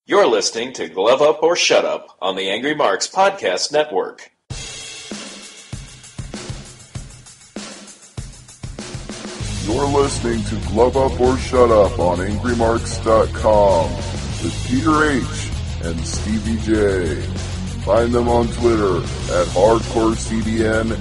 You're listening to Glove Up or Shut Up on the Angry Marks Podcast Network. You're listening to Glove Up or Shut Up on AngryMarks.com with Peter H. and Stevie J. Find them on Twitter at HardcoreCDN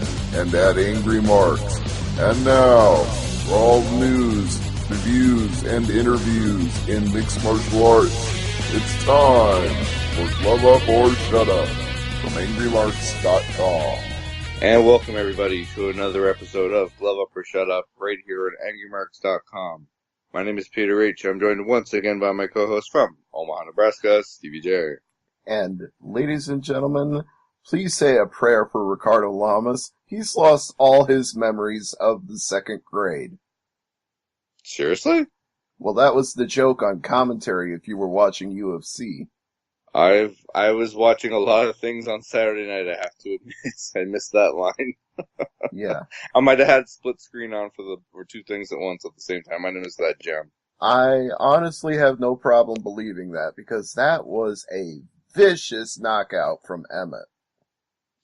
and at AngryMarks. And now, for all the news, reviews, and interviews in mixed martial arts, it's time for Glove Up or Shut Up from AngryMarks.com. And welcome everybody to another episode of Glove Up or Shut Up right here at AngryMarks.com. My name is Peter H. I'm joined once again by my co-host from Omaha, Nebraska, Stevie J. And ladies and gentlemen, please say a prayer for Ricardo Lamas. He's lost all his memories of the second grade. Seriously? Well, that was the joke on commentary if you were watching UFC. I was watching a lot of things on Saturday night, I have to admit. I missed that line. Yeah. I might have had split screen on for two things at once at the same time. I missed that gem. I honestly have no problem believing that, because that was a vicious knockout from Emmett.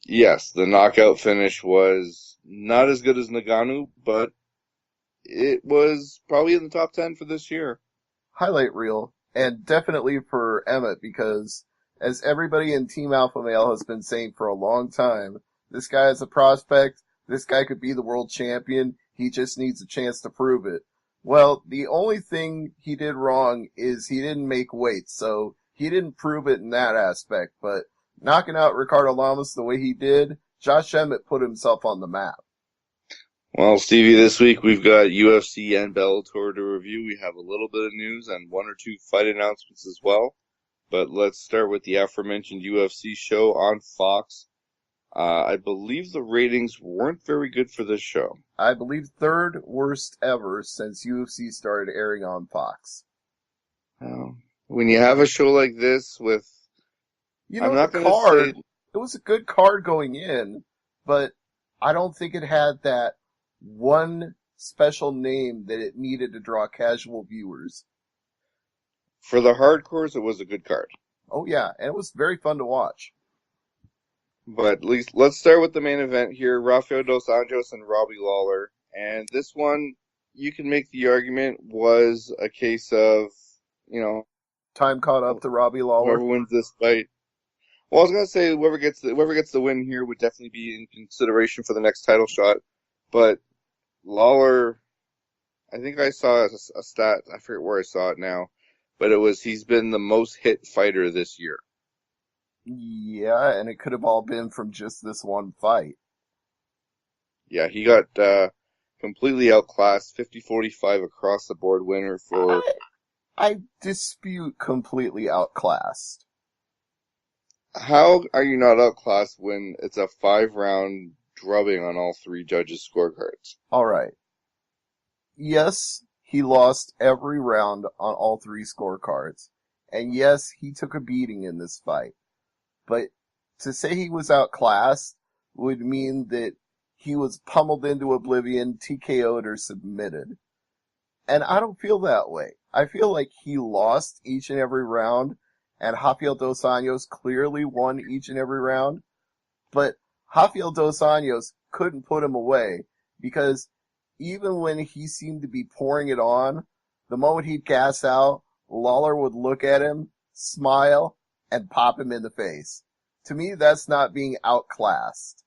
Yes, the knockout finish was not as good as Ngannou, but it was probably in the top 10 for this year. Highlight reel, and definitely for Emmett, because as everybody in Team Alpha Male has been saying for a long time, this guy is a prospect, this guy could be the world champion, he just needs a chance to prove it. Well, the only thing he did wrong is he didn't make weight, so he didn't prove it in that aspect, but knocking out Ricardo Lamas the way he did, Josh Emmett put himself on the map. Well, Stevie, this week we've got UFC and Bellator to review. We have a little bit of news and one or two fight announcements as well. But let's start with the aforementioned UFC show on Fox. I believe the ratings weren't very good for this show. I believe third worst ever since UFC started airing on Fox. When you have a show like this with... You know, the card, it was a good card going in, but I don't think it had that one special name that it needed to draw casual viewers. For the hardcores, it was a good card. Oh yeah, and it was very fun to watch. But at least let's start with the main event here, Rafael dos Anjos and Robbie Lawler. And this one, you can make the argument, was a case of, you know... Time caught up to Robbie Lawler. Whoever wins this fight. Well, I was going to say whoever gets the win here would definitely be in consideration for the next title shot. But Lawler, I think I saw a stat, I forget where I saw it now, but it was he's been the most hit fighter this year. Yeah, and it could have all been from just this one fight. Yeah, he got completely outclassed, 50-45 across the board winner for... I dispute completely outclassed. How are you not outclassed when it's a 5-round drubbing on all three judges' scorecards? Alright. Yes, he lost every round on all three scorecards. And yes, he took a beating in this fight. But to say he was outclassed would mean that he was pummeled into oblivion, TKO'd, or submitted. And I don't feel that way. I feel like he lost each and every round, and Rafael dos Anjos clearly won each and every round. But Rafael dos Anjos couldn't put him away, because even when he seemed to be pouring it on, the moment he'd gas out, Lawler would look at him, smile, and pop him in the face. To me, that's not being outclassed.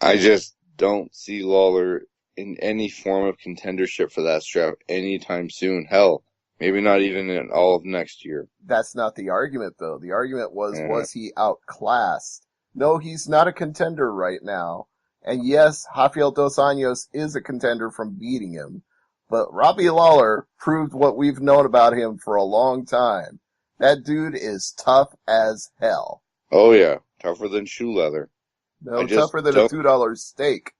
I just don't see Lawler in any form of contendership for that strap anytime soon. Hell, maybe not even in all of next year. That's not the argument, though. The argument was he outclassed? No, he's not a contender right now. And yes, Rafael dos Anjos is a contender from beating him. But Robbie Lawler proved what we've known about him for a long time. That dude is tough as hell. Oh yeah, tougher than shoe leather. No, tougher than a $2 steak.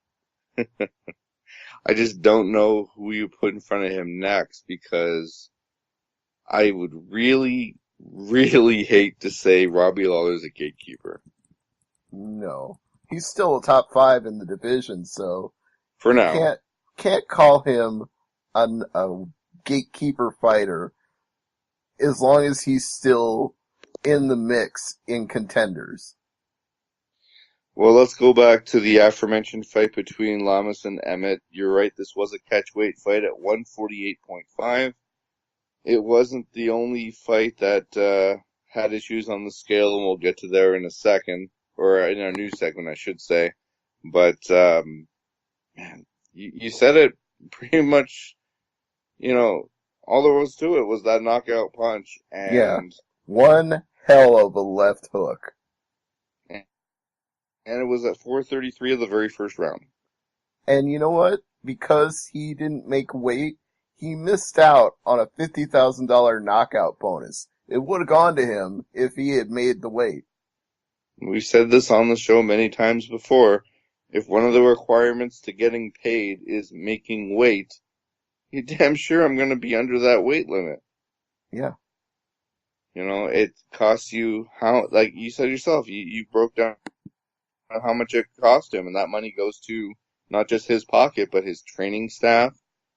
I just don't know who you put in front of him next, because I would really, really hate to say Robbie Lawler's a gatekeeper. No. He's still a top 5 in the division, so... For now. Can't call him a gatekeeper fighter. as long as he's still in the mix in contenders. Well, let's go back to the aforementioned fight between Lamas and Emmett. You're right, this was a catch-weight fight at 148.5. It wasn't the only fight that had issues on the scale, and we'll get to there in a second, or in our news segment, I should say. But, man, you said it pretty much, all there was to it was that knockout punch. And yeah, one hell of a left hook. And it was at 4:33 of the very first round. And you know what? Because he didn't make weight, he missed out on a $50,000 knockout bonus. It would have gone to him if he had made the weight. We've said this on the show many times before. If one of the requirements to getting paid is making weight, you're damn sure I'm going to be under that weight limit. Yeah. It costs you like you said yourself, you broke down how much it cost him, and that money goes to not just his pocket, but his training staff.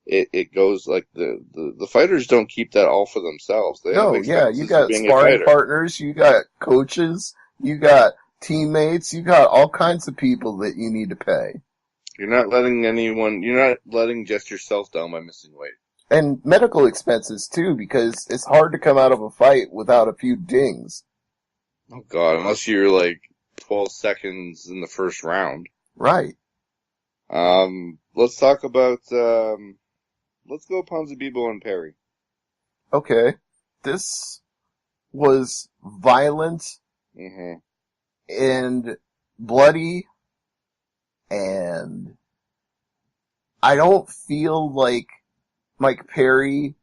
It goes like the fighters don't keep that all for themselves. They have expenses you got being sparring partners, you got coaches, you got teammates, you got all kinds of people that you need to pay. You're not letting just yourself down by missing weight. And medical expenses too, because it's hard to come out of a fight without a few dings. Oh God, unless you're like 12 seconds in the first round. Right. Let's talk about, let's go Ponzinibbio and Perry. Okay. This was violent and bloody, and I don't feel like Mike Perry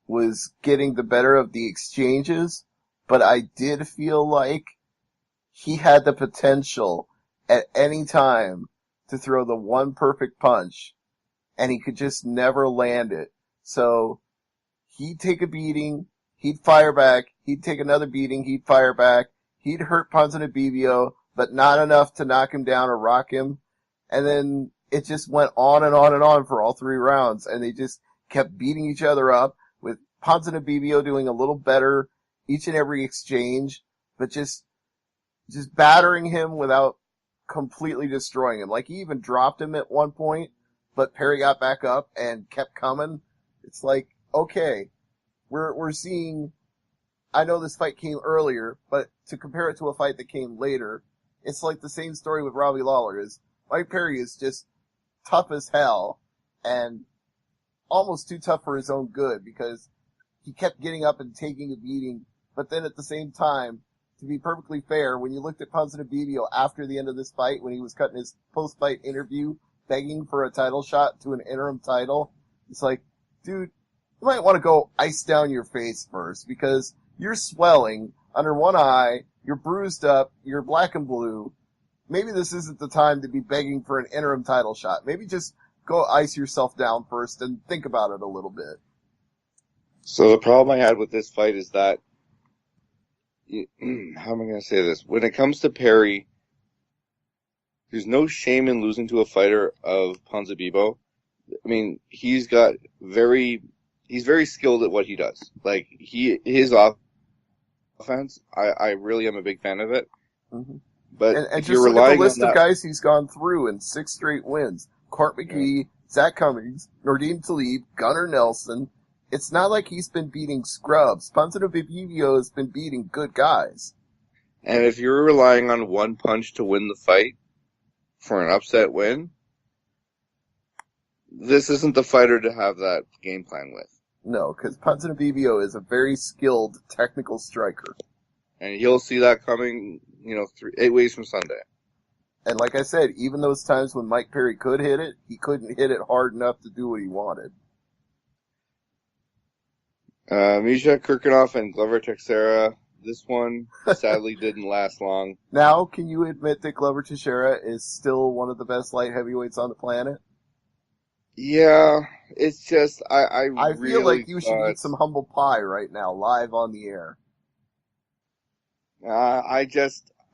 was getting the better of the exchanges, but I did feel like he had the potential at any time to throw the one perfect punch, and he could just never land it. So he'd take a beating, he'd fire back, he'd take another beating, he'd fire back, he'd hurt Ponzinibbio, but not enough to knock him down or rock him. And then it just went on and on and on for all 3 rounds, and they just kept beating each other up, with Ponzinibbio doing a little better each and every exchange, but just battering him without completely destroying him. Like, he even dropped him at one point, but Perry got back up and kept coming. It's like, okay, we're seeing, I know this fight came earlier, but to compare it to a fight that came later, it's like the same story with Robbie Lawler. Is Mike Perry is just tough as hell, and almost too tough for his own good, because he kept getting up and taking a beating, but then at the same time, to be perfectly fair, when you looked at Ponzinibbio after the end of this fight, when he was cutting his post-fight interview, begging for a title shot to an interim title, it's like, dude, you might want to go ice down your face first, because you're swelling under one eye, you're bruised up, you're black and blue. Maybe this isn't the time to be begging for an interim title shot. Maybe just go ice yourself down first and think about it a little bit. So the problem I had with this fight is that, how am I going to say this? When it comes to Perry, there's no shame in losing to a fighter of Ponzinibbio. I mean, he's very skilled at what he does. Like, his offense, I really am a big fan of it. Mm-hmm. But and if just you're look relying at the list on of guys he's gone through in 6 straight wins. Court McGee, Zach Cummings, Nordine Talib, Gunnar Nelson. It's not like he's been beating scrubs. Ponzinibbio has been beating good guys. And if you're relying on one punch to win the fight for an upset win, this isn't the fighter to have that game plan with. No, because Ponzinibbio is a very skilled technical striker. And he'll see that coming, 8 weeks from Sunday. And like I said, even those times when Mike Perry could hit it, he couldn't hit it hard enough to do what he wanted. Misha Kirkunov and Glover Teixeira, this one sadly didn't last long. Now, can you admit that Glover Teixeira is still one of the best light heavyweights on the planet? Yeah, it's just, I really feel like you should eat some humble pie right now, live on the air.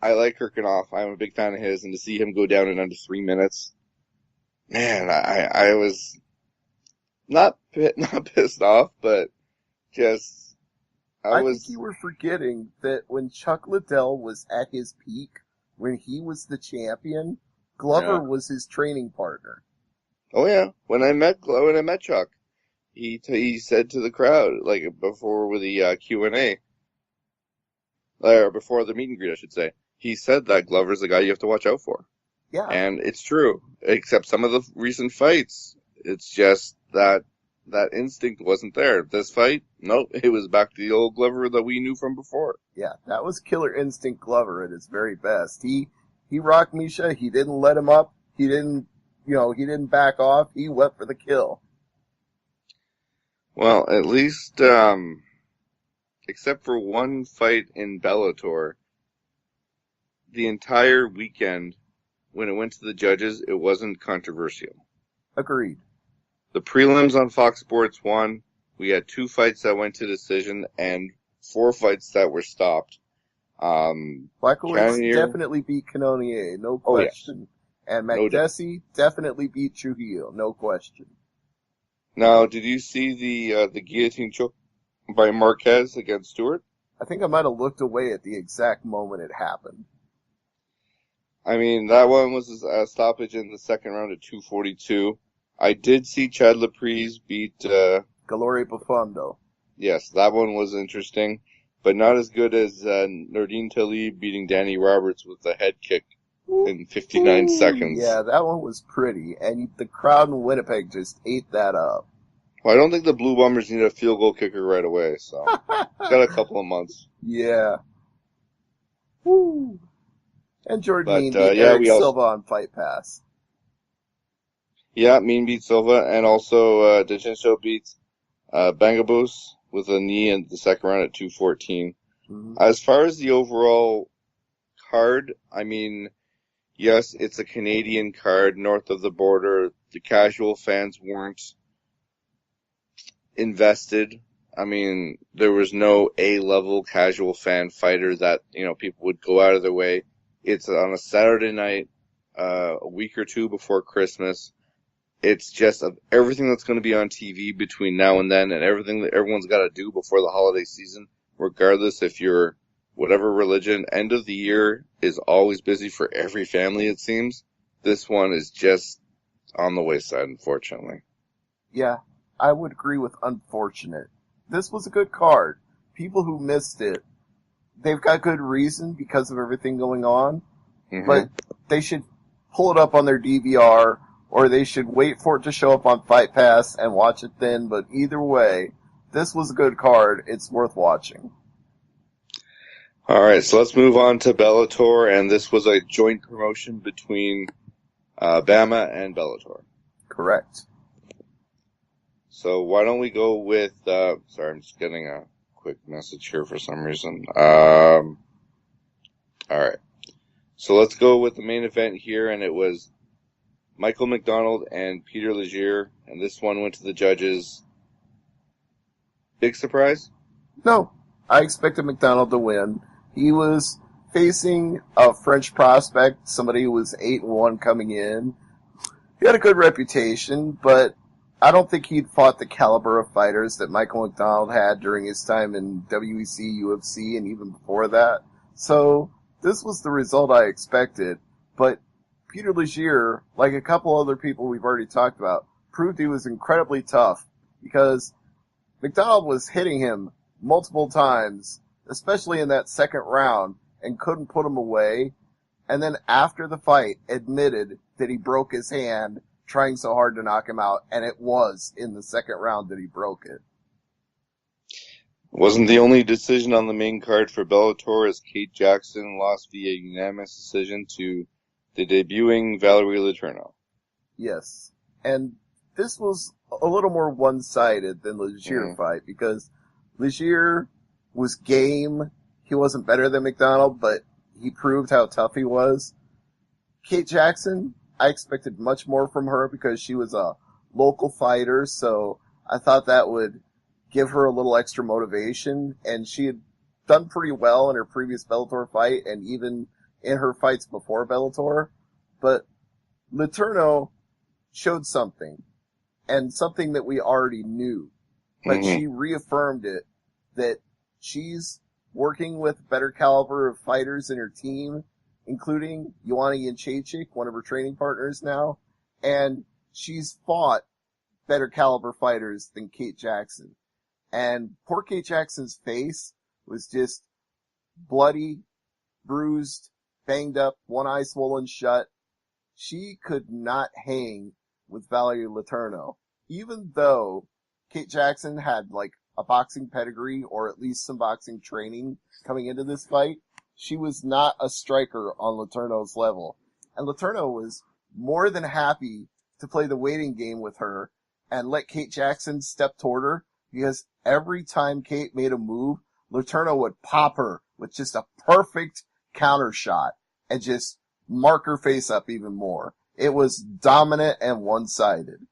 I like Kirkunov. I'm a big fan of his, and to see him go down in under 3 minutes, man, I was not pissed off, but just, I think you were forgetting that when Chuck Liddell was at his peak, when he was the champion, Glover was his training partner. Oh yeah, when I met Chuck, he said to the crowd, like before with the Q&A, or before the meet and greet, I should say, he said that Glover's the guy you have to watch out for. Yeah. And it's true, except some of the recent fights, it's just that instinct wasn't there. This fight, nope, it was back to the old Glover that we knew from before. Yeah, that was Killer Instinct Glover at his very best. He rocked Misha, he didn't let him up, he didn't back off, he went for the kill. Well, at least, except for one fight in Bellator, the entire weekend, when it went to the judges, it wasn't controversial. Agreed. The prelims on Fox Sports 1, we had 2 fights that went to decision and 4 fights that were stopped. Blackowitz definitely beat Cannonier, no question. Oh, yes. And Makdessi definitely beat Trujillo, no question. Now, did you see the guillotine choke by Marquez against Stewart? I think I might have looked away at the exact moment it happened. I mean, that one was a stoppage in the second round at 2:42. I did see Chad Laprise beat Galore Profundo. Yes, that one was interesting, but not as good as Nordine Talib beating Danny Roberts with a head kick in 59 seconds. Yeah, that one was pretty, and the crowd in Winnipeg just ate that up. Well, I don't think the Blue Bombers need a field goal kicker right away, so got a couple of months. Yeah. Woo. And Jordan Mean beat Eric Silva on Fight Pass. Yeah, Mean beat Silva, and also DeChincho beats Bangabus with a knee in the second round at 2:14. Mm-hmm. As far as the overall card, I mean, yes, it's a Canadian card north of the border. The casual fans weren't invested. I mean, there was no A-level casual fan fighter that, people would go out of their way. It's on a Saturday night, a week or two before Christmas. It's just of everything that's going to be on TV between now and then and everything that everyone's got to do before the holiday season, regardless if you're whatever religion. End of the year is always busy for every family, it seems. This one is just on the wayside, unfortunately. Yeah, I would agree with unfortunate. This was a good card. People who missed it, they've got good reason because of everything going on, but they should pull it up on their DVR, or they should wait for it to show up on Fight Pass and watch it then. But either way, this was a good card. It's worth watching. All right, so let's move on to Bellator, and this was a joint promotion between Bama and Bellator. Correct. So why don't we go with, sorry, I'm just getting a quick message here for some reason. All right. So let's go with the main event here, and it was Michael Mcdonald and Peter Lazier, and this one went to the judges. Big surprise? No. I expected Mcdonald to win. He was facing a French prospect, somebody who was 8-1 coming in. He had a good reputation, but I don't think he'd fought the caliber of fighters that Michael McDonald had during his time in WEC, UFC, and even before that. So this was the result I expected, but Peter Lazier, like a couple other people we've already talked about, proved he was incredibly tough because McDonald was hitting him multiple times, especially in that second round, and couldn't put him away. And then after the fight, admitted that he broke his hand trying so hard to knock him out, and it was in the second round that he broke it. Wasn't the only decision on the main card for Bellator, as Kate Jackson lost via unanimous decision to the debuting Valerie Letourneau. Yes. And this was a little more one-sided than the Lazier fight, because Lazier was game. He wasn't better than McDonald, but he proved how tough he was. Kate Jackson, I expected much more from her because she was a local fighter, so I thought that would give her a little extra motivation, and she had done pretty well in her previous Bellator fight and even in her fights before Bellator. But Letourneau showed something, and something that we already knew, but she reaffirmed it, that she's working with better caliber of fighters in her team, including Joanna Jędrzejczyk, one of her training partners now, and she's fought better caliber fighters than Kate Jackson. And poor Kate Jackson's face was just bloody, bruised, banged up, one eye swollen shut. She could not hang with Valerie Letourneau, even though Kate Jackson had like a boxing pedigree or at least some boxing training coming into this fight. She was not a striker on Letourneau's level. And Letourneau was more than happy to play the waiting game with her and let Kate Jackson step toward her, because every time Kate made a move, Letourneau would pop her with just a perfect counter shot and just mark her face up even more. It was dominant and one-sided.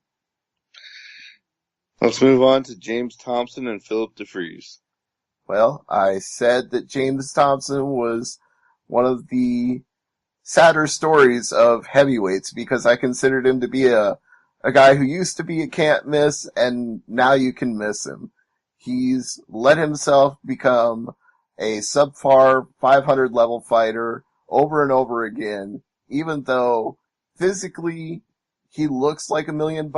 Let's move on to James Thompson and Philip DeFries. Well, I said that James Thompson was one of the sadder stories of heavyweights because I considered him to be a guy who used to be a can't miss, and now you can miss him. He's let himself become a subpar 500 level fighter over and over again, even though physically he looks like $1 million.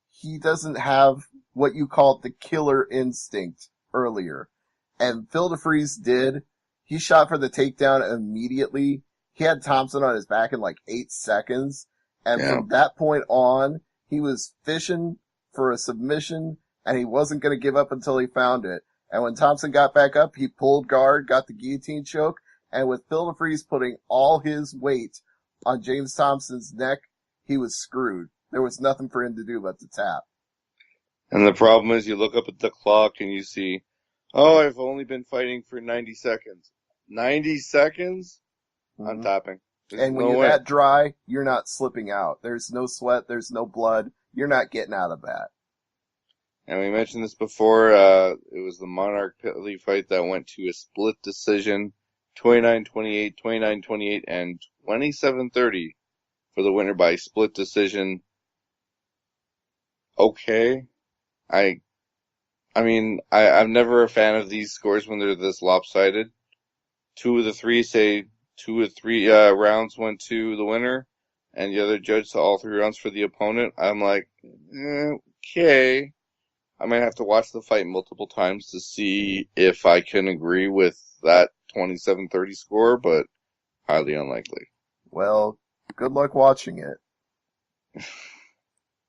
He doesn't have what you call the killer instinct earlier. And Phil DeFries did. He shot for the takedown immediately. He had Thompson on his back in like 8 seconds. And from that point on, he was fishing for a submission, and he wasn't going to give up until he found it. And when Thompson got back up, he pulled guard, got the guillotine choke, and with Phil DeFries putting all his weight on James Thompson's neck, he was screwed. There was nothing for him to do but to tap. And the problem is you look up at the clock and you see, oh, I've only been fighting for 90 seconds. 90 seconds? Mm-hmm. I'm tapping. And when you're that dry, you're not slipping out. There's no sweat. There's no blood. You're not getting out of that. And we mentioned this before. It was the Monarch Pitley fight that went to a split decision, 29-28, 29-28, and 27-30 for the winner by split decision. Okay. I'm never a fan of these scores when they're this lopsided. 2 of the 3 rounds went to the winner, and the other judge saw all 3 rounds for the opponent. I'm like, okay. I might have to watch the fight multiple times to see if I can agree with that 27-30 score, but highly unlikely. Well, good luck watching it.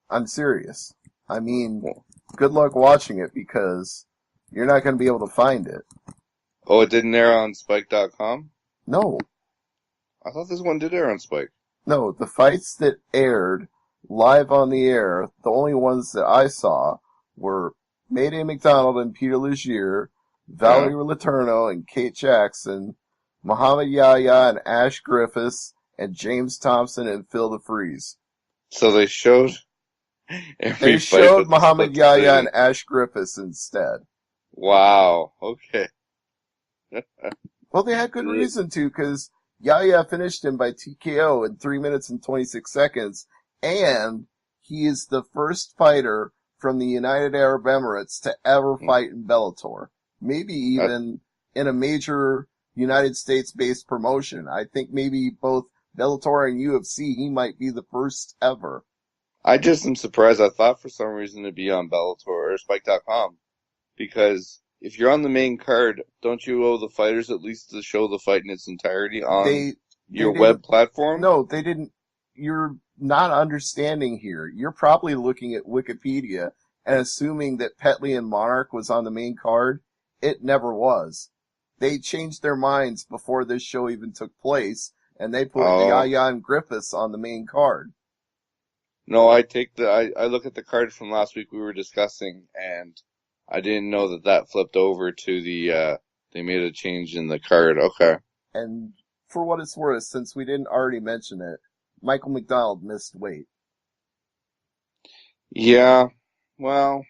I'm serious. I mean, good luck watching it because you're not going to be able to find it. Oh, it didn't air on Spike.com? No. I thought this one did air on Spike. No, the fights that aired live on the air, the only ones that I saw were Mayday Mcdonald and Peter Lazier, Valerie Letourneau and Kate Jackson, Muhammad Yahya and Ash Griffiths, and James Thompson and Phil DeFries. So they showed They showed Muhammad Yahya and Ash Griffiths instead. Wow. Okay. Well, they had good reason to, because Yahya finished him by TKO in 3 minutes and 26 seconds, and he is the first fighter from the United Arab Emirates to ever fight in Bellator. Maybe even in a major United States-based promotion. I think maybe both Bellator and UFC, he might be the first ever. I just am surprised. I thought for some reason it'd be on Bellator or Spike.com, because if you're on the main card, don't you owe the fighters at least to show the fight in its entirety on your web platform? No, they didn't. You're not understanding here. You're probably looking at Wikipedia and assuming that Petley and Monarch was on the main card. It never was. They changed their minds before this show even took place, and they put Yahya and Griffiths on the main card. No, I look at the card from last week we were discussing, and I didn't know that flipped over to the, they made a change in the card. Okay. And for what it's worth, since we didn't already mention it, Michael McDonald missed weight. Yeah, well,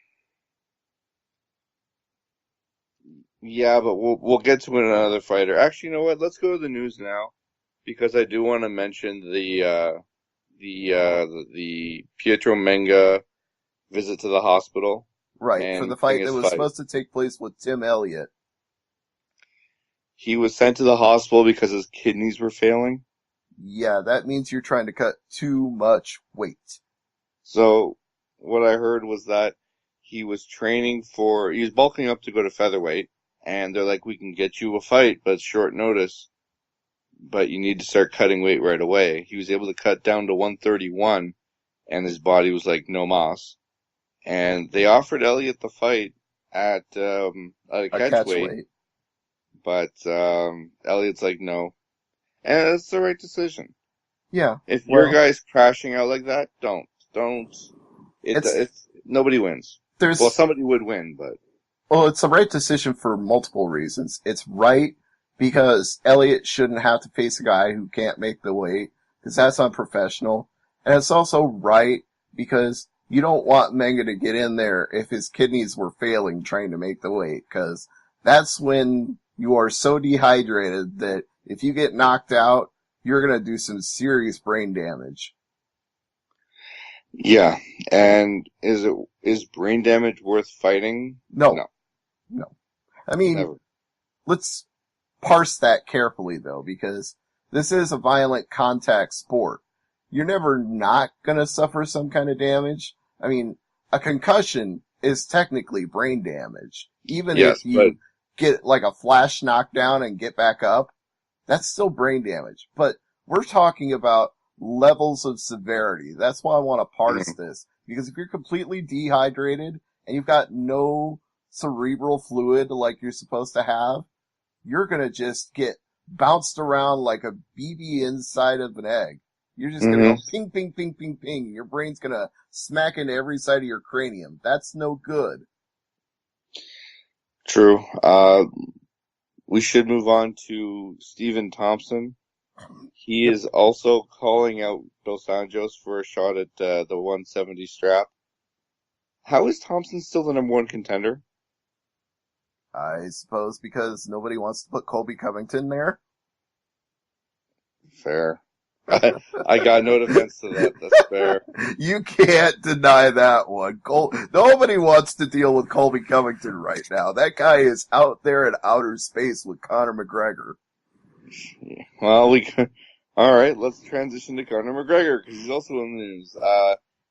yeah, but we'll get to another fighter. Actually, you know what? Let's go to the news now, because I do want to mention the Pietro Manga visit to the hospital. Right, for the fight that was supposed to take place with Tim Elliott. he was sent to the hospital because his kidneys were failing. Yeah, that means you're trying to cut too much weight. So what I heard was that he was bulking up to go to featherweight, and they're like, we can get you a fight, but it's short notice, but you need to start cutting weight right away. He was able to cut down to 131, and his body was like, no mas. And they offered Elliott the fight at a catch weight, but Elliott's like, no. And that's the right decision. Yeah. If your guy's crashing out like that, don't. It's nobody wins. Well, somebody would win, but. Well, it's the right decision for multiple reasons. It's right because Elliott shouldn't have to face a guy who can't make the weight, because that's unprofessional. And it's also right because you don't want Manga to get in there if his kidneys were failing trying to make the weight, because that's when you are so dehydrated that if you get knocked out, you're going to do some serious brain damage. Yeah, and is brain damage worth fighting? No. I mean, never. Let's parse that carefully, though, because this is a violent contact sport. You're never not going to suffer some kind of damage. I mean, a concussion is technically brain damage. Even if you get like a flash knockdown and get back up, that's still brain damage. But we're talking about levels of severity. That's why I want to parse this. Because if you're completely dehydrated and you've got no cerebral fluid like you're supposed to have, you're going to just get bounced around like a BB inside of an egg. You're just going to go ping, ping, ping, ping, ping. Your brain's going to smack into every side of your cranium. That's no good. True. We should move on to Stephen Thompson. He is also calling out Dos Anjos for a shot at the 170 strap. How is Thompson still the number one contender? I suppose because nobody wants to put Colby Covington there. Fair. I got no defense to that. That's fair. You can't deny that one. Nobody wants to deal with Colby Covington right now. That guy is out there in outer space with Conor McGregor. Well, all right, let's transition to Conor McGregor because he's also in the news.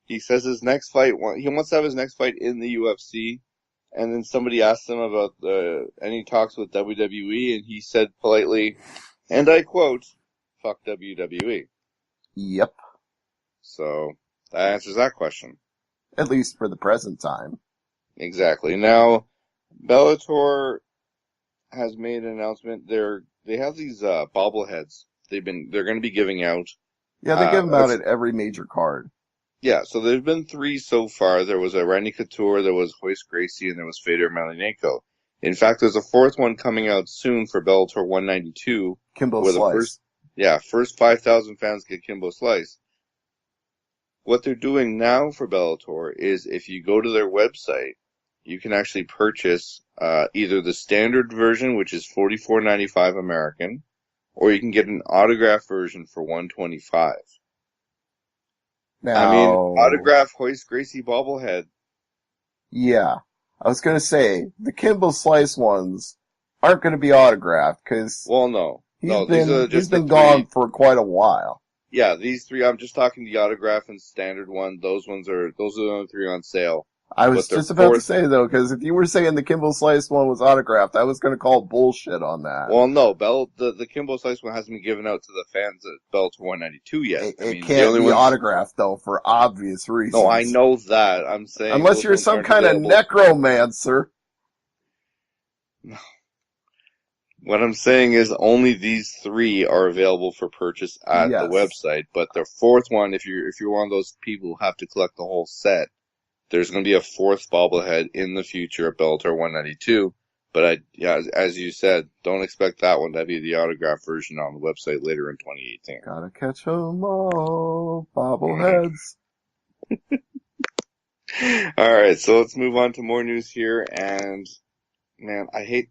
He says his next fight, he wants to have his next fight in the UFC, and then somebody asked him about any talks with WWE, and he said politely, and I quote, "Fuck WWE." Yep. So that answers that question. At least for the present time. Exactly. Now, Bellator has made an announcement. They have these bobbleheads. They're going to be giving out. Yeah, they give them out at every major card. Yeah, so there's been 3 so far. There was a Randy Couture, there was Royce Gracie, and there was Fedor Emelianenko. In fact, there's a 4th one coming out soon for Bellator 192. Kimbo Slice. First 5,000 fans get Kimbo Slice. What they're doing now for Bellator is if you go to their website, you can actually purchase either the standard version, which is $44.95 American, or you can get an autographed version for $125. Now, I mean, autograph Royce Gracie bobblehead. Yeah. I was going to say, the Kimbo Slice ones aren't going to be autographed, because he's been gone for quite a while. Yeah, these 3, I'm just talking the autograph and standard one. Those are the only 3 on sale. I was just about to say, though, because if you were saying the Kimbo Slice one was autographed, I was going to call bullshit on that. Well, no, the Kimbo Slice one hasn't been given out to the fans at Bellator 192 yet. It can't be autographed, though, for obvious reasons. No, I know that. I'm saying... Unless you're some kind of necromancer. What I'm saying is only these 3 are available for purchase at the website, but the 4th one, if you're one of those people who have to collect the whole set, there's going to be a 4th bobblehead in the future at Bellator 192. But as you said, don't expect that one to be the autograph version on the website later in 2018. Gotta catch 'em all, bobbleheads. Alright, so let's move on to more news here. And, man, I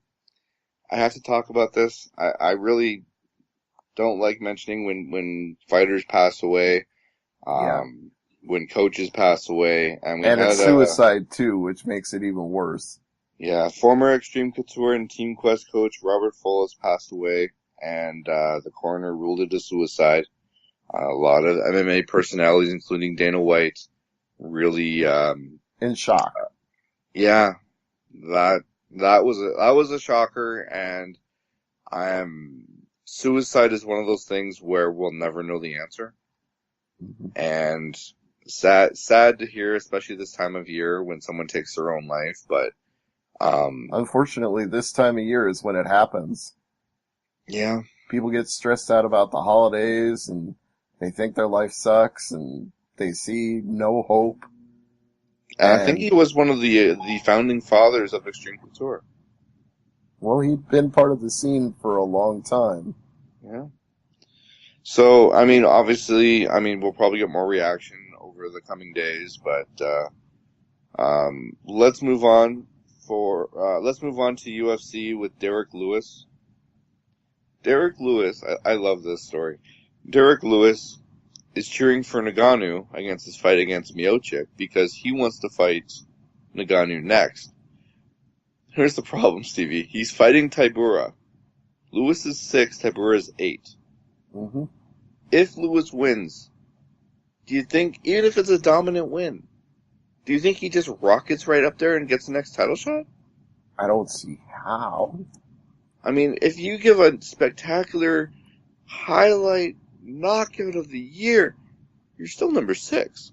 have to talk about this. I really don't like mentioning when fighters pass away. When coaches pass away. And it's suicide, too, which makes it even worse. Yeah, former Extreme Couture and Team Quest coach Robert Follis passed away, and the coroner ruled it a suicide. A lot of MMA personalities, including Dana White, really In shock. yeah, that was a shocker, and suicide is one of those things where we'll never know the answer. Mm-hmm. And sad to hear, especially this time of year when someone takes their own life, but unfortunately, this time of year is when it happens. Yeah. People get stressed out about the holidays, and they think their life sucks, and they see no hope. And I think he was one of the founding fathers of Extreme Couture. Well, he'd been part of the scene for a long time. Yeah. So, I mean, obviously, we'll probably get more reaction over the coming days, but let's move on to UFC with Derrick Lewis. Derrick Lewis, I love this story. Derrick Lewis is cheering for Ngannou against his fight against Miocic because he wants to fight Ngannou next. Here's the problem, Stevie. He's fighting Tybura. Lewis is 6, Tybura is 8. Mm-hmm. If Lewis wins, do you think, even if it's a dominant win, do you think he just rockets right up there and gets the next title shot? I don't see how. I mean, if you give a spectacular highlight knockout of the year, you're still number 6.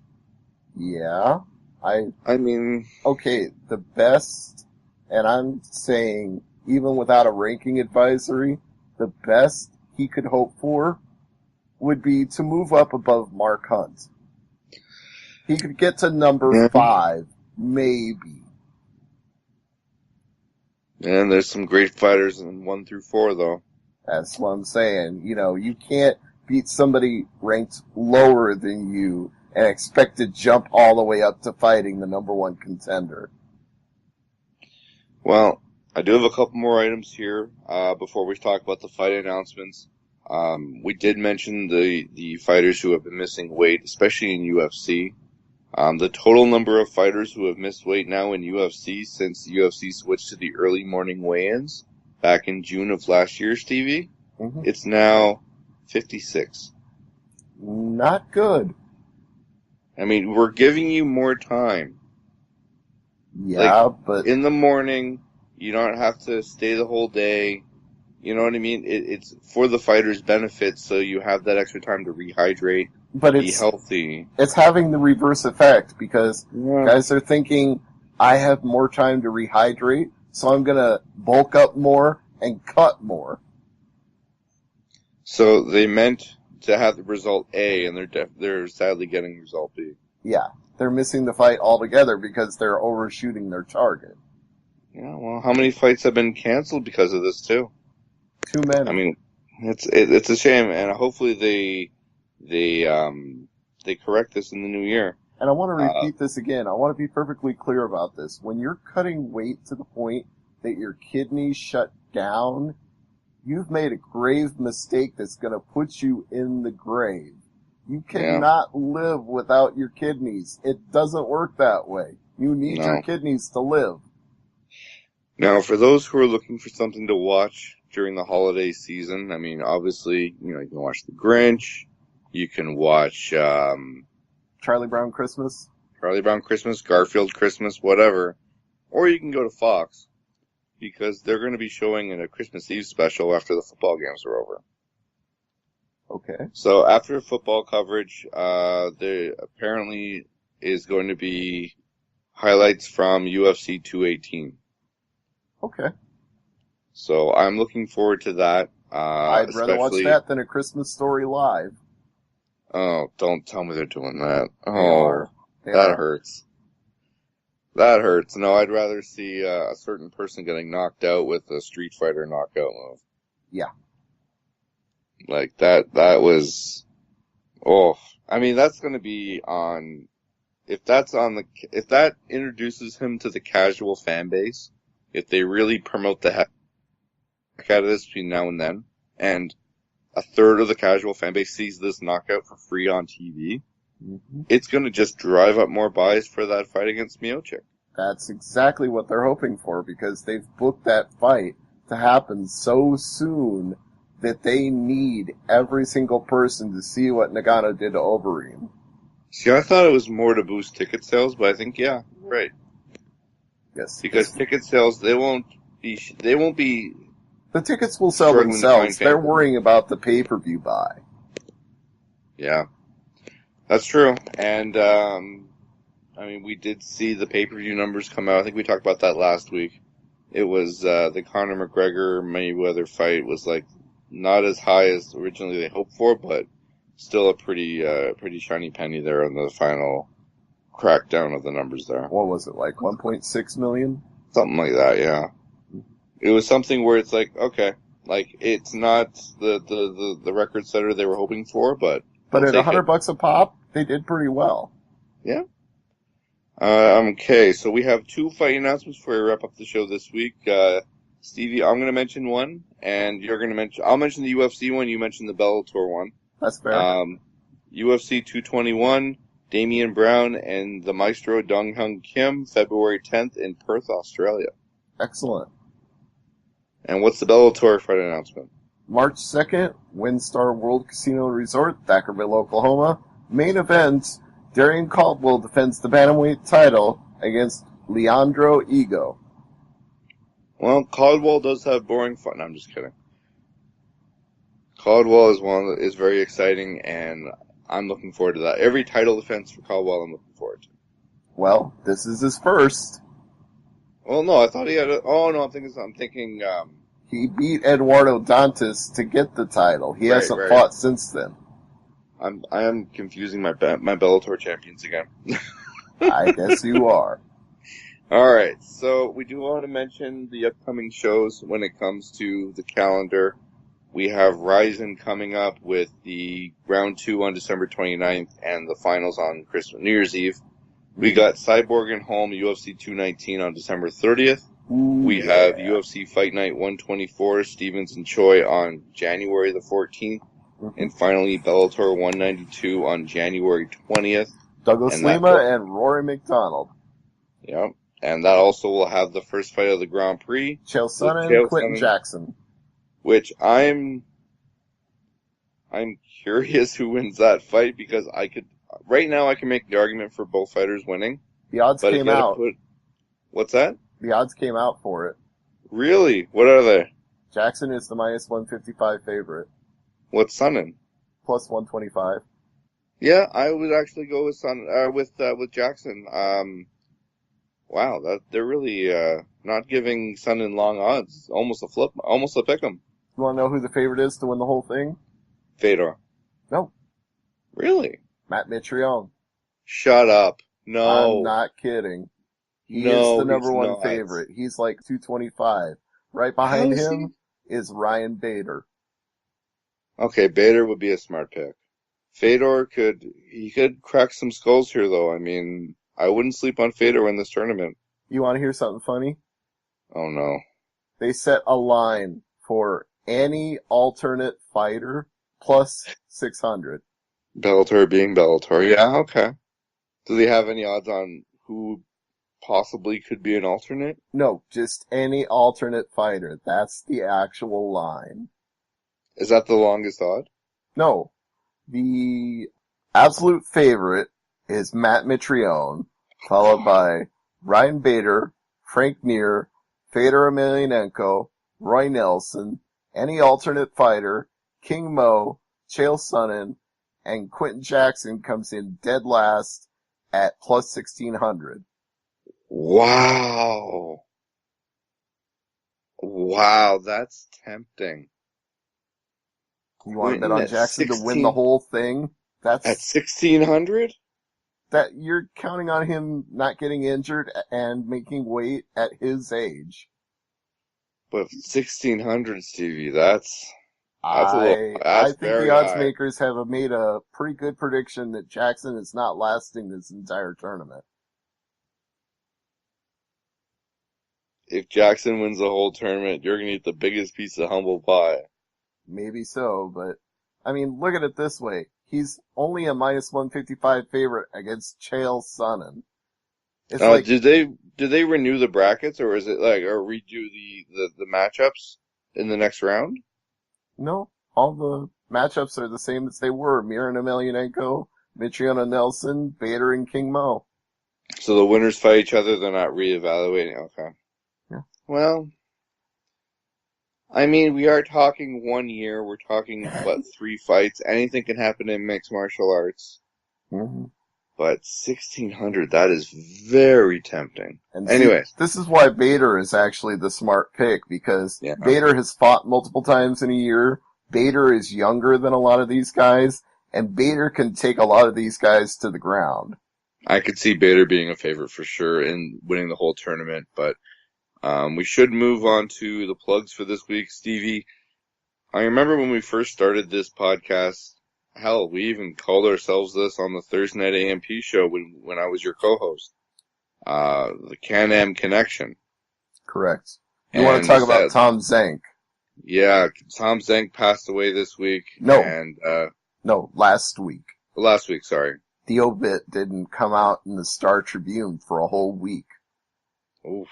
Yeah. I mean... Okay, the best, and I'm saying, even without a ranking advisory, the best he could hope for would be to move up above Mark Hunt. He could get to number 5, maybe. And there's some great fighters in 1 through 4, though. That's what I'm saying. You know, you can't beat somebody ranked lower than you and expect to jump all the way up to fighting the number 1 contender. Well, I do have a couple more items here before we talk about the fight announcements. We did mention the fighters who have been missing weight, especially in UFC. The total number of fighters who have missed weight now in UFC since the UFC switched to the early morning weigh-ins back in June of last year, Stevie, It's now 56. Not good. I mean, we're giving you more time. Yeah, but... in the morning, you don't have to stay the whole day. You know what I mean? It's for the fighter's benefit, so you have that extra time to rehydrate, be healthy. It's having the reverse effect, because guys are thinking, I have more time to rehydrate, so I'm going to bulk up more and cut more. So they meant to have the result A, and they're sadly getting result B. Yeah, they're missing the fight altogether because they're overshooting their target. Yeah, well, how many fights have been canceled because of this, too? Too many. I mean, it's a shame, and hopefully they correct this in the new year. And I want to repeat this again. I want to be perfectly clear about this. When you're cutting weight to the point that your kidneys shut down, you've made a grave mistake that's going to put you in the grave. You cannot live without your kidneys. It doesn't work that way. You need your kidneys to live. Now, for those who are looking for something to watch during the holiday season, I mean, obviously, you can watch The Grinch, you can watch Charlie Brown Christmas, Garfield Christmas, whatever, or you can go to Fox, because they're going to be showing in a Christmas Eve special after the football games are over. Okay. So after football coverage, there apparently is going to be highlights from UFC 218. Okay. So I'm looking forward to that. I'd rather watch that than A Christmas Story Live. Oh, don't tell me they're doing that. Oh, that hurts. That hurts. No, I'd rather see a certain person getting knocked out with a Street Fighter knockout move. Yeah. Like that was, I mean, that's going to be on, if that introduces him to the casual fan base, if they really promote the heck out of this between now and then, and a third of the casual fan base sees this knockout for free on TV, it's going to just drive up more buys for that fight against Miocic. That's exactly what they're hoping for, because they've booked that fight to happen so soon that they need every single person to see what Nagano did to Overeem. See, I thought it was more to boost ticket sales, but I think, yeah, you're right. Yes. Because ticket sales, they won't be The tickets will sell struggling to find themselves. They're fans. worrying about the pay-per-view buy. Yeah, that's true. And, I mean, we did see the pay-per-view numbers come out. I think we talked about that last week. It was, the Conor McGregor Mayweather fight was like not as high as originally they hoped for, but still a pretty shiny penny there on the final crackdown of the numbers there. What was it, like 1.6 million? Something like that, yeah. It was something where it's like, okay, like it's not the record setter they were hoping for, but at $100 a pop, they did pretty well. Yeah. Okay, so we have 2 fight announcements before we wrap up the show this week. Stevie, I'm going to mention one, and I'll mention the UFC one, you mention the Bellator one. That's fair. UFC 221, Damian Brown and the Maestro Dong Hyun Kim, February 10th in Perth, Australia. Excellent. And what's the Bellator fight announcement? March 2nd, WinStar World Casino Resort, Thackerville, Oklahoma. Main event, Darian Caldwell defends the bantamweight title against Leandro Ego. Well, Caldwell does have boring fun. No, I'm just kidding. Caldwell is one that is very exciting, and I'm looking forward to that. Every title defense for Caldwell, I'm looking forward to. Well, this is his first. Well, no, I thought he had I'm thinking, He beat Eduardo Dantas to get the title. He hasn't fought since then. I am confusing my Bellator champions again. I guess you are. Alright, so we do want to mention the upcoming shows when it comes to the calendar. We have Ryzen coming up with the round 2 on December 29th and the finals on New Year's Eve. We got Cyborg and Holm UFC 219 on December 30th. We have UFC Fight Night 124, Stevens and Choi on January the 14th. And finally, Bellator 192 on January 20th. Douglas Lima and Rory McDonald. Yep. And that also will have the first fight of the Grand Prix. Chael Sonnen and Quentin Jackson. Which I'm curious who wins that fight, because right now I can make the argument for both fighters winning. The odds came out. What's that? The odds came out for it. Really? What are they? Jackson is the minus 155 favorite. What's Sonnen? Plus 125. Yeah, I would actually go with with Jackson. Wow, they're really not giving Sonnen long odds. Almost a pick 'em. You want to know who the favorite is to win the whole thing? Fedor. No. Really? Matt Mitrione. Shut up. No. I'm not kidding. He is the number one favorite. He's like 225. Right behind him is Ryan Bader. Okay, Bader would be a smart pick. Fedor could crack some skulls here, though. I mean, I wouldn't sleep on Fedor in this tournament. You want to hear something funny? Oh, no. They set a line for any alternate fighter plus 600. Bellator being Bellator. Yeah, okay. Do they have any odds on who possibly could be an alternate? No, just any alternate fighter. That's the actual line. Is that the longest odd? No. The absolute favorite is Matt Mitrione, followed by Ryan Bader, Frank Mir, Fedor Emelianenko, Roy Nelson, any alternate fighter, King Mo, Chael Sonnen, and Quentin Jackson comes in dead last at plus 1600. Wow. Wow, that's tempting. You want to bet on Jackson to win the whole thing? That's at 1600? That you're counting on him not getting injured and making weight at his age. But 1600, Stevie, that's I think the odds high. makers have made a pretty good prediction that Jackson is not lasting this entire tournament. If Jackson wins the whole tournament, you're going to eat the biggest piece of humble pie. Maybe so, but, I mean, look at it this way. He's only a minus 155 favorite against Chael Sonnen. It's like, did they renew the brackets, or is it like, or redo the matchups in the next round? no, all the matchups are the same as they were. Miran Emelianenko, Mitriona Nelson, Bader, and King Mo. So the winners fight each other, they're not reevaluating. Okay. Yeah. Well, I mean, we are talking 1 year. We're talking, 3 fights. Anything can happen in mixed martial arts. Mm-hmm. But 1,600, that is very tempting. And anyways. See, this is why Bader is actually the smart pick, because Bader has fought multiple times in a year. Bader is younger than a lot of these guys, and Bader can take a lot of these guys to the ground. I could see Bader being a favorite for sure in winning the whole tournament, but we should move on to the plugs for this week. Stevie, I remember when we first started this podcast, hell, we even called ourselves this on the Thursday Night AMP show when I was your co-host. The Can-Am Connection. Correct. You want to talk about Tom Zenk? Yeah, Tom Zenk passed away this week. No. And, no, last week. Last week, sorry. The obit didn't come out in the Star Tribune for a whole week. Oof.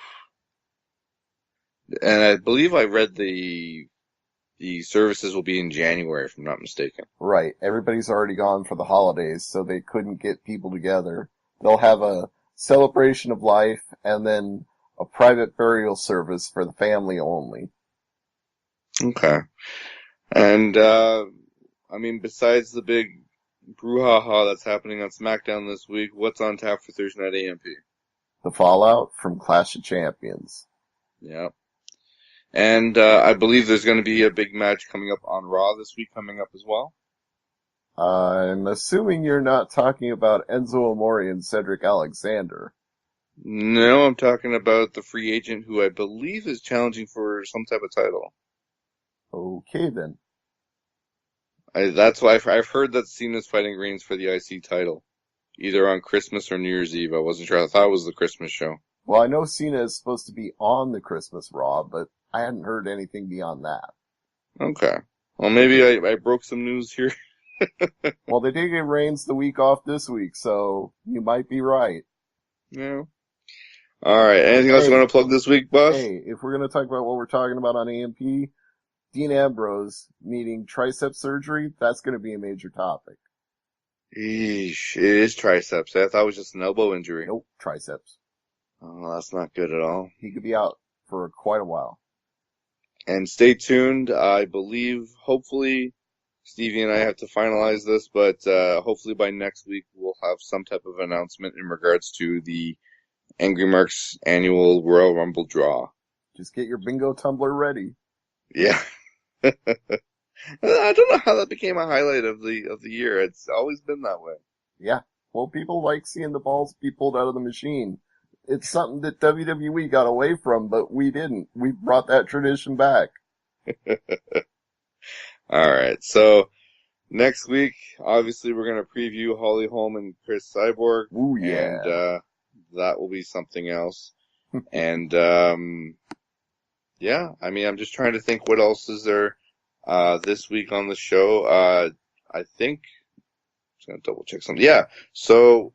And I believe I read the services will be in January, if I'm not mistaken. Right. Everybody's already gone for the holidays, so they couldn't get people together. They'll have a celebration of life and then a private burial service for the family only. Okay. And, I mean, besides the big brouhaha that's happening on SmackDown this week, what's on tap for Thursday Night AMP? The fallout from Clash of Champions. Yeah. And I believe there's going to be a big match coming up on Raw this week coming up as well. I'm assuming you're not talking about Enzo Amore and Cedric Alexander. No, I'm talking about the free agent who I believe is challenging for some type of title. Okay, then. That's why I've heard that Cena's fighting Reigns for the IC title, either on Christmas or New Year's Eve. I wasn't sure. I thought it was the Christmas show. Well, I know Cena is supposed to be on the Christmas Raw, but I hadn't heard anything beyond that. Okay. Well, maybe I broke some news here. Well, they did give Reigns the week off this week, so you might be right. Yeah. All right. Anything else you want to plug this week, boss? Hey, if we're going to talk about what we're talking about on AMP, Dean Ambrose needing tricep surgery, that's going to be a major topic. Eesh, it is triceps. I thought it was just an elbow injury. Nope, triceps. Oh, that's not good at all. He could be out for quite a while. And stay tuned. I believe, hopefully, Stevie and I have to finalize this, but hopefully by next week we'll have some type of announcement in regards to the Angry Marks annual Royal Rumble draw. Just get your bingo tumbler ready. Yeah. I don't know how that became a highlight of the year. It's always been that way. Yeah. Well, people like seeing the balls be pulled out of the machine. It's something that WWE got away from, but we didn't. We brought that tradition back. All right. So next week, obviously, we're going to preview Holly Holm and Chris Cyborg. Ooh, yeah. And that will be something else. And yeah, I mean, I'm just trying to think what else is there this week on the show. I think I'm just going to double check something. Yeah. So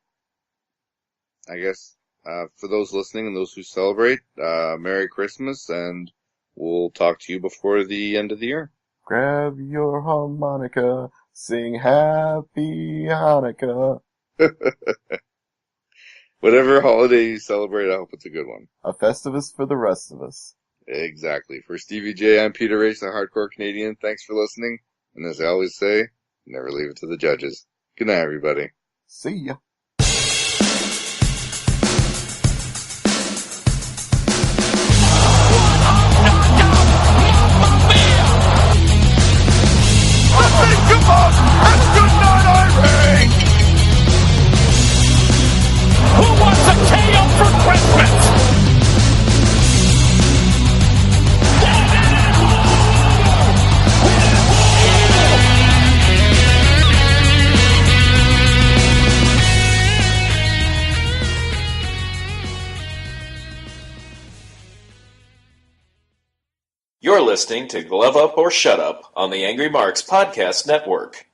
I guess for those listening and those who celebrate, Merry Christmas, and we'll talk to you before the end of the year. Grab your harmonica, sing Happy Hanukkah. Whatever holiday you celebrate, I hope it's a good one. A Festivus for the rest of us. Exactly. For Stevie J, I'm Peter H, the Hardcore Canadian. Thanks for listening. And as I always say, never leave it to the judges. Good night, everybody. See ya. Who wants a KO for Christmas? You're listening to Glove Up or Shut Up on the Angry Marks Podcast Network.